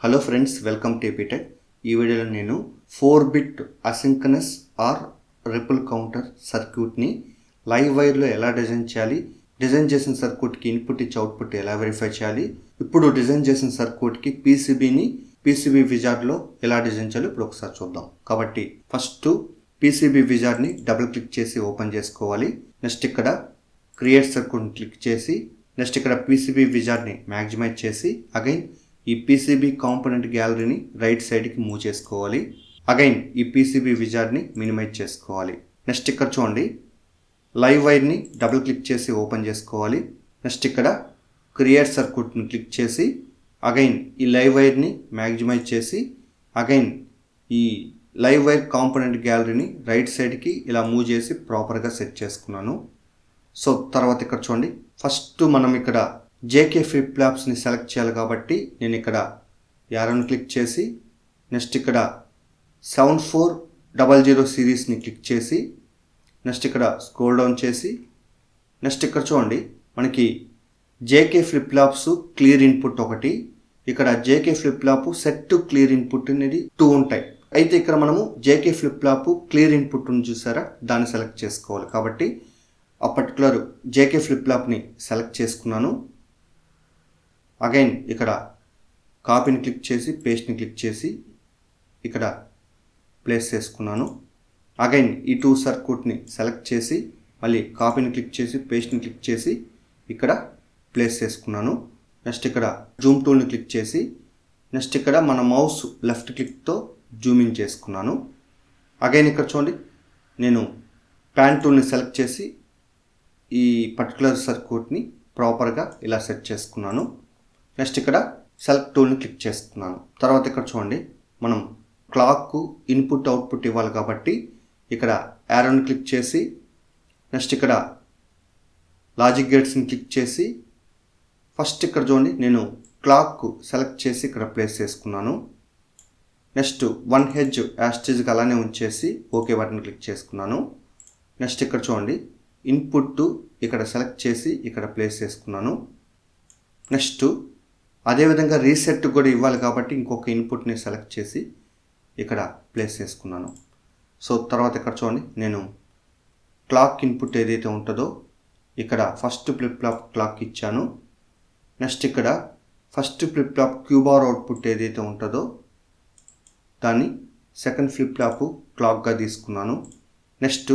Hello friends, welcome to APTech. ఈ వీడియోలో నేను four bit asynchronous or ripple counter సర్క్యూట్ని లైవ్ వైర్లో ఎలా డిజైన్ చేయాలి, డిజైన్ చేసిన సర్క్యూట్కి ఇన్పుట్ ఇచ్చి అవుట్పుట్ ఎలా వెరిఫై చేయాలి, ఇప్పుడు డిజైన్ చేసిన సర్క్యూట్కి పీసీబీ విజార్డ్లో ఎలా డిజైన్ చేయాలి ఇప్పుడు ఒకసారి చూద్దాం. కాబట్టి ఫస్ట్ పీసీబీ విజార్డ్ని డబుల్ క్లిక్ చేసి ఓపెన్ చేసుకోవాలి. నెక్స్ట్ ఇక్కడ క్రియేట్ సర్క్యూట్ని క్లిక్ చేసి నెక్స్ట్ ఇక్కడ పీసీబీ విజార్డ్ని మ్యాక్సిమైజ్ చేసి అగైన్ ఈ పీసీబీ కాంపోనెంట్ గ్యాలరీని రైట్ సైడ్కి మూవ్ చేసుకోవాలి. అగైన్ ఈ పీసీబీ విజార్డ్ని మినిమైజ్ చేసుకోవాలి. నెక్స్ట్ ఇక్కడ చూడండి, లైవ్ వైర్ని డబుల్ క్లిక్ చేసి ఓపెన్ చేసుకోవాలి. నెక్స్ట్ ఇక్కడ క్రియేట్ సర్క్యూట్ని క్లిక్ చేసి అగైన్ ఈ లైవ్ వైర్ని మ్యాక్సిమైజ్ చేసి అగైన్ ఈ లైవ్ వైర్ కాంపోనెంట్ గ్యాలరీని రైట్ సైడ్కి ఇలా మూవ్ చేసి ప్రాపర్గా సెట్ చేసుకున్నాను. సో తర్వాత ఇక్కడ చూడండి, ఫస్ట్ మనం ఇక్కడ జేకే ఫ్లిప్ ఫ్లాప్స్ని సెలెక్ట్ చేయాలి కాబట్టి నేను ఇక్కడ యారోని క్లిక్ చేసి నెక్స్ట్ ఇక్కడ 7400 సిరీస్ని క్లిక్ చేసి నెక్స్ట్ ఇక్కడ స్క్రోల్ డౌన్ చేసి నెక్స్ట్ ఇక్కడ చూడండి, మనకి JK flip flops clear input ఒకటి, ఇక్కడ JK flip flop set to clear input అనేది 2 ఉంటాయి. అయితే ఇక్కడ మనము JK flip flop clear input ఉంది చూసారా, దాన్ని సెలెక్ట్ చేసుకోవాలి. కాబట్టి ఆ పర్టికులర్ జేకే ఫ్లిప్ ఫ్లాప్ని సెలెక్ట్ చేసుకున్నాను. అగైన్ ఇక్కడ కాపీని క్లిక్ చేసి పేస్ట్ని క్లిక్ చేసి ఇక్కడ ప్లేస్ చేసుకున్నాను. అగైన్ ఈ 2 సర్క్యూట్ని సెలెక్ట్ చేసి మళ్ళీ కాపీని క్లిక్ చేసి పేస్ట్ని క్లిక్ చేసి ఇక్కడ ప్లేస్ చేసుకున్నాను. నెక్స్ట్ ఇక్కడ జూమ్ టూల్ని క్లిక్ చేసి నెక్స్ట్ ఇక్కడ మన మౌస్ లెఫ్ట్ క్లిక్తో జూమింగ్ చేసుకున్నాను. అగైన్ ఇక్కడ చూడండి, నేను ప్యాన్ టూల్ని సెలెక్ట్ చేసి ఈ పర్టికులర్ సర్క్యూట్ని ప్రాపర్గా ఇలా సెట్ చేసుకున్నాను. నెక్స్ట్ ఇక్కడ సెలెక్ట్ టూల్ని క్లిక్ చేసుకున్నాను. తర్వాత ఇక్కడ చూడండి, మనం క్లాక్కు ఇన్పుట్ అవుట్పుట్ ఇవ్వాలి కాబట్టి ఇక్కడ యారోని క్లిక్ చేసి నెక్స్ట్ ఇక్కడ లాజిక్ గేట్స్ని క్లిక్ చేసి ఫస్ట్ ఇక్కడ చూడండి, నేను క్లాక్కు సెలెక్ట్ చేసి ఇక్కడ ప్లేస్ చేసుకున్నాను. నెక్స్ట్ 1 హెడ్జ్ యాస్టేజ్కి అలానే ఉంచేసి ఓకే బటన్ క్లిక్ చేసుకున్నాను. నెక్స్ట్ ఇక్కడ చూడండి, ఇన్పుట్ ఇక్కడ సెలెక్ట్ చేసి ఇక్కడ ప్లేస్ చేసుకున్నాను. నెక్స్ట్ అదేవిధంగా రీసెట్ కూడా ఇవ్వాలి కాబట్టి ఇంకొక ఇన్పుట్ని సెలెక్ట్ చేసి ఇక్కడ ప్లేస్ చేసుకున్నాను. సో తర్వాత ఇక్కడ చూడండి, నేను క్లాక్ ఇన్పుట్ ఏదైతే ఉంటుందో ఇక్కడ ఫస్ట్ ఫ్లిప్ ఫ్లాప్ క్లాక్ ఇచ్చాను. నెక్స్ట్ ఇక్కడ first flip flop q bar output ఏదైతే ఉంటుందో దాన్ని సెకండ్ ఫ్లిప్ ఫ్లాప్ క్లాక్గా తీసుకున్నాను. Next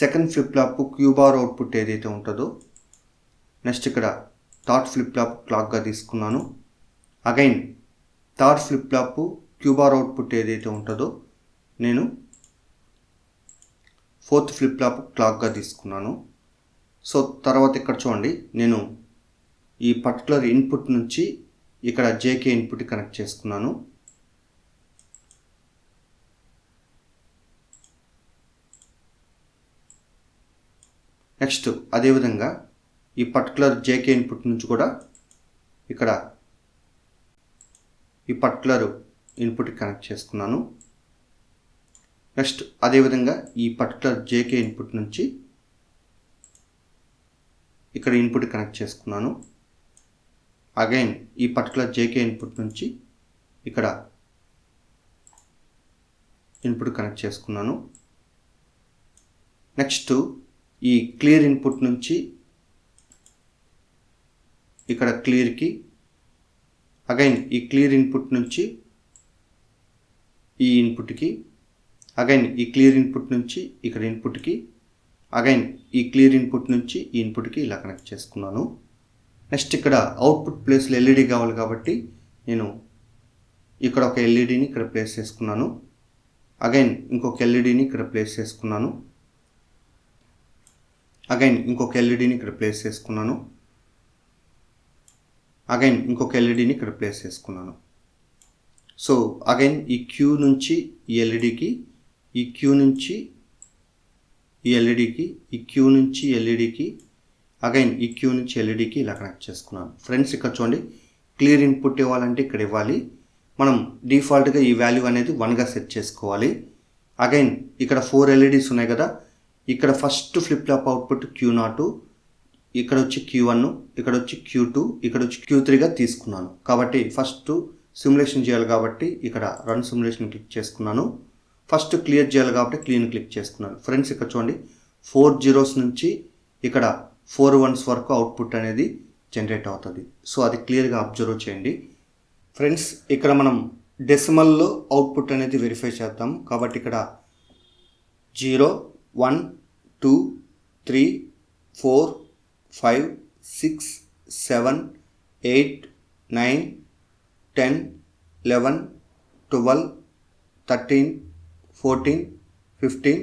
second flip flop q bar output ఏదైతే ఉంటుందో నెక్స్ట్ ఇక్కడ థర్డ్ ఫ్లిప్ ఫ్లాప్ క్లాక్గా తీసుకున్నాను. Again third flip flop q bar output ఏదైతే ఉంటుందో నేను ఫోర్త్ ఫ్లిప్ ఫ్లాప్ క్లాక్గా తీసుకున్నాను. సో తర్వాత ఇక్కడ చూడండి, నేను ఈ పర్టికులర్ ఇన్పుట్ నుంచి ఇక్కడ జేకే ఇన్పుట్ కనెక్ట్ చేసుకున్నాను. నెక్స్ట్ అదేవిధంగా ఈ పర్టికులర్ జేకే ఇన్పుట్ నుంచి కూడా ఇక్కడ ఈ పర్టికులర్ ఇన్పుట్ కనెక్ట్ చేసుకున్నాను. నెక్స్ట్ అదేవిధంగా ఈ పర్టికులర్ జేకే ఇన్పుట్ నుంచి ఇక్కడ ఇన్పుట్ కనెక్ట్ చేసుకున్నాను. అగైన్ ఈ పర్టికులర్ జేకే ఇన్పుట్ నుంచి ఇక్కడ ఇన్పుట్ కనెక్ట్ చేసుకున్నాను. నెక్స్ట్ ఈ క్లియర్ ఇన్పుట్ నుంచి ఇక్కడ క్లియర్కి అగైన్ ఈ క్లియర్ ఇన్పుట్ నుంచి ఈ ఇన్పుట్కి అగైన్ ఈ క్లియర్ ఇన్పుట్ నుంచి ఇక్కడ ఇన్పుట్కి అగైన్ ఈ క్లియర్ ఇన్పుట్ నుంచి ఈ ఇన్పుట్కి ఇలా కనెక్ట్ చేసుకున్నాను. నెక్స్ట్ ఇక్కడ అవుట్పుట్ ప్లేస్లో ఎల్ఈడి కావాలి కాబట్టి నేను ఇక్కడ ఒక ఎల్ఈడిని ఇక్కడ ప్లేస్ చేసుకున్నాను. అగైన్ ఇంకొక ఎల్ఈడిని ఇక్కడ ప్లేస్ చేసుకున్నాను. అగైన్ ఇంకొక ఎల్ఈడిని ఇక్కడ ప్లేస్ చేసుకున్నాను. అగైన్ ఇంకొక ఎల్ఈడిని ఇక్కడ ప్లేస్ చేసుకున్నాను. సో అగైన్ ఈ క్యూ నుంచి ఈ ఎల్ఈడికి, ఈ క్యూ నుంచి ఈ ఎల్ఈడికి, ఈ క్యూ నుంచి ఎల్ఈడికి, అగైన్ ఈ క్యూ నుంచి ఎల్ఈడికి ఇలా కనెక్ట్ చేసుకున్నాను. ఫ్రెండ్స్ ఇక్కడ చూడండి, క్లియర్ ఇన్పుట్ ఇవ్వాలంటే ఇక్కడ ఇవ్వాలి. మనం డిఫాల్ట్గా ఈ వాల్యూ అనేది 1గా సెట్ చేసుకోవాలి. అగైన్ ఇక్కడ 4 ఎల్ఈడీస్ ఉన్నాయి కదా, ఇక్కడ first flip flop output Q0, ఇక్కడ వచ్చి Q1, ఇక్కడ వచ్చి Q2, ఇక్కడ వచ్చి Q3గా తీసుకున్నాను. కాబట్టి ఫస్ట్ సిమ్యులేషన్ చేయాలి కాబట్టి ఇక్కడ రన్ సిమ్యులేషన్ క్లిక్ చేసుకున్నాను. ఫస్ట్ క్లియర్ చేయాలి కాబట్టి క్లీన్ క్లిక్ చేసుకున్నాను. ఫ్రెండ్స్ ఇక్కడ చూడండి 4 zeros నుంచి ఇక్కడ 4 ones వరకు అవుట్పుట్ అనేది జనరేట్ అవుతుంది. సో అది క్లియర్గా అబ్జర్వ్ చేయండి. ఫ్రెండ్స్ ఇక్కడ మనం డెసిమల్లో అవుట్పుట్ అనేది వెరిఫై చేద్దాం. కాబట్టి ఇక్కడ 0 1 2 3 4 5 6 7 8 9 10 11 12 13 14 15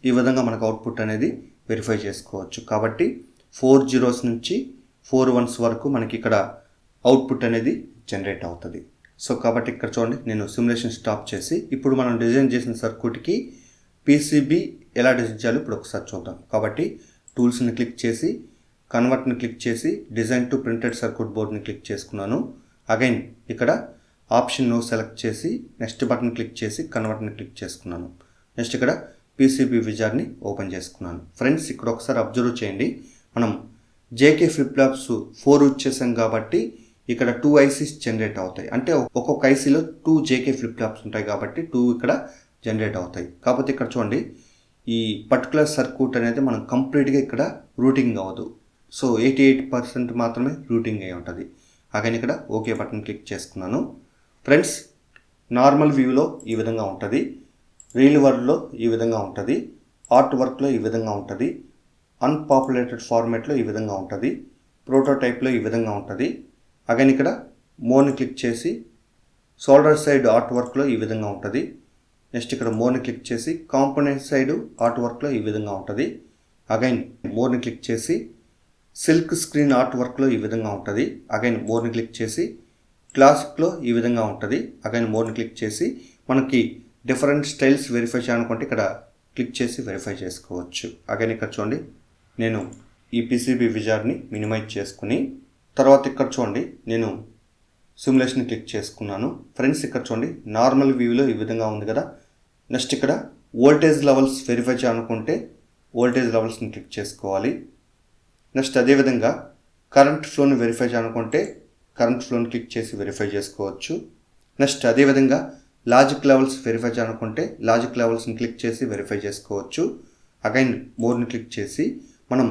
ఈ విధంగా మనకు అవుట్పుట్ అనేది వెరిఫై చేసుకోవచ్చు. కాబట్టి 4 zeros నుంచి 4 ones వరకు మనకి ఇక్కడ అవుట్పుట్ అనేది జనరేట్ అవుతుంది. సో కాబట్టి ఇక్కడ చూడండి నేను సిమ్యులేషన్ స్టాప్ చేసి ఇప్పుడు మనం డిజైన్ చేసిన సర్క్యూట్కి పీసీబీ ఎలా డిజైన్ చేయాలో ఇప్పుడు ఒకసారి చూద్దాం. కాబట్టి టూల్స్ని క్లిక్ చేసి కన్వర్ట్ని క్లిక్ చేసి డిజైన్ టు ప్రింటెడ్ సర్క్యూట్ బోర్డ్ని క్లిక్ చేసుకున్నాను. అగైన్ ఇక్కడ ఆప్షన్ నో సెలెక్ట్ చేసి నెక్స్ట్ బటన్ క్లిక్ చేసి కన్వర్ట్ని క్లిక్ చేసుకున్నాను. నెక్స్ట్ ఇక్కడ పీసీబీ విజార్డ్ని ఓపెన్ చేసుకున్నాను. ఫ్రెండ్స్ ఇక్కడ ఒకసారి అబ్జర్వ్ చేయండి. మనం జేకే ఫ్లిప్ ఫ్లాప్స్ 4 యూజ్ చేసాం కాబట్టి ఇక్కడ 2 ICs జనరేట్ అవుతాయి. అంటే ఒక్కొక్క ఐసీలో 2 జేకే ఫ్లిప్ ఫ్లాప్స్ ఉంటాయి కాబట్టి 2 ఇక్కడ జనరేట్ అవుతాయి. కాకపోతే ఇక్కడ చూడండి ఈ పర్టికులర్ సర్క్యూట్ అనేది మనం కంప్లీట్గా ఇక్కడ రూటింగ్ అవ్వదు. సో 88% మాత్రమే రూటింగ్ అయి ఉంటుంది. అగైన్ ఇక్కడ ఓకే బటన్ క్లిక్ చేసుకున్నాను. ఫ్రెండ్స్ నార్మల్ వ్యూలో ఈ విధంగా ఉంటుంది, రీల్ వర్డ్లో ఈ విధంగా ఉంటుంది, ఆర్ట్ వర్క్లో ఈ విధంగా ఉంటుంది, అన్పాపులేటెడ్ ఫార్మాట్లో ఈ విధంగా ఉంటుంది, ప్రోటోటైప్లో ఈ విధంగా ఉంటుంది. అగైన్ ఇక్కడ మోర్ని క్లిక్ చేసి షోల్డర్ సైడ్ ఆర్ట్ వర్క్లో ఈ విధంగా ఉంటుంది. నెక్స్ట్ ఇక్కడ మోర్ని క్లిక్ చేసి కాంపోనెంట్ సైడ్ ఆర్ట్ వర్క్లో ఈ విధంగా ఉంటుంది. అగైన్ మోర్ని క్లిక్ చేసి సిల్క్ స్క్రీన్ ఆర్ట్ వర్క్లో ఈ విధంగా ఉంటుంది. అగైన్ మోర్ని క్లిక్ చేసి క్లాసిక్లో ఈ విధంగా ఉంటుంది. అగైన్ మోర్ని క్లిక్ చేసి మనకి డిఫరెంట్ స్టైల్స్ వెరిఫై చేయాలనుకుంటే ఇక్కడ క్లిక్ చేసి వెరిఫై చేసుకోవచ్చు. అగైన్ ఇక్కడ చూడండి నేను ఈ పీసీబీ విజార్డ్ని మినిమైజ్ చేసుకుని తర్వాత ఇక్కడ చూడండి నేను సిమ్యులేషన్ క్లిక్ చేసుకున్నాను. ఫ్రెండ్స్ ఇక్కడ చూడండి నార్మల్ వ్యూలో ఈ విధంగా ఉంది కదా. నెక్స్ట్ ఇక్కడ వోల్టేజ్ లెవెల్స్ వెరిఫై చేయాలనుకుంటే వోల్టేజ్ లెవెల్స్ని క్లిక్ చేసుకోవాలి. నెక్స్ట్ అదేవిధంగా కరెంట్ ఫ్లోని వెరిఫై చేయాలనుకుంటే కరెంట్ ఫ్లోని క్లిక్ చేసి వెరిఫై చేసుకోవచ్చు. నెక్స్ట్ అదేవిధంగా లాజిక్ లెవెల్స్ వెరిఫై చేయాలనుకుంటే లాజిక్ లెవెల్స్ని క్లిక్ చేసి వెరిఫై చేసుకోవచ్చు. అగైన్ మోర్ని క్లిక్ చేసి మనం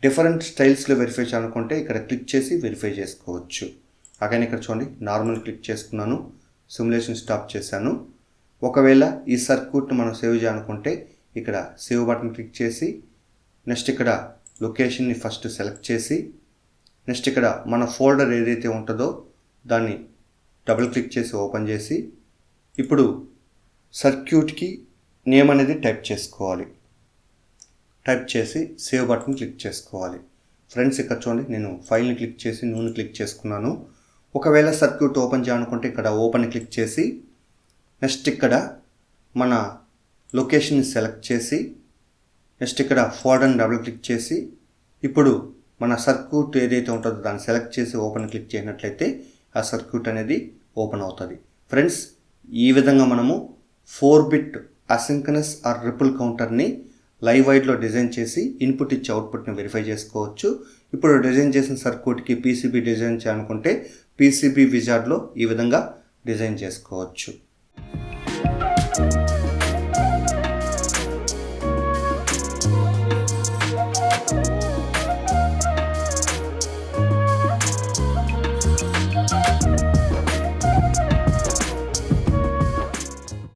డిఫరెంట్ స్టైల్స్లో వెరిఫై చేయాలనుకుంటే ఇక్కడ క్లిక్ చేసి వెరిఫై చేసుకోవచ్చు. అగైన్ ఇక్కడ చూడండి నార్మల్ క్లిక్ చేసుకున్నాను, సిమ్యులేషన్ స్టాప్ చేశాను. ఒకవేళ ఈ సర్క్యూట్ని మనం సేవ్ చేయాలనుకుంటే ఇక్కడ సేవ్ బటన్ క్లిక్ చేసి నెక్స్ట్ ఇక్కడ లొకేషన్ని ఫస్ట్ సెలెక్ట్ చేసి నెక్స్ట్ ఇక్కడ మన ఫోల్డర్ ఏదైతే ఉంటుందో దాన్ని డబుల్ క్లిక్ చేసి ఓపెన్ చేసి ఇప్పుడు సర్క్యూట్కి నేమ్ అనేది టైప్ చేసుకోవాలి. టైప్ చేసి సేవ్ బటన్ క్లిక్ చేసుకోవాలి. ఫ్రెండ్స్ ఇక్కడ చూడండి నేను ఫైల్ని క్లిక్ చేసి న్యూని క్లిక్ చేసుకున్నాను. ఒకవేళ సర్క్యూట్ ఓపెన్ చేయాలనుకుంటే ఇక్కడ ఓపెన్ క్లిక్ చేసి నెక్స్ట్ ఇక్కడ మన లొకేషన్ని సెలెక్ట్ చేసి నెక్స్ట్ ఇక్కడ ఫోల్డర్ని డబుల్ క్లిక్ చేసి ఇప్పుడు మన సర్క్యూట్ ఏదైతే ఉంటుందో దాన్ని సెలెక్ట్ చేసి ఓపెన్ క్లిక్ చేసినట్లయితే ఆ సర్క్యూట్ అనేది ఓపెన్ అవుతుంది. ఫ్రెండ్స్ ఈ విధంగా మనము 4-bit అసింక్రనస్ ఆర్ రిపుల్ కౌంటర్ని లైవ్ వైడ్లో డిజైన్ చేసి ఇన్పుట్ ఇచ్చి అవుట్పుట్ని వెరిఫై చేసుకోవచ్చు. ఇప్పుడు డిజైన్ చేసిన సర్క్యూట్కి పీసీబీ డిజైన్ చేయాలనుకుంటే పీసీబీ విజార్డ్లో ఈ విధంగా డిజైన్ చేసుకోవచ్చు.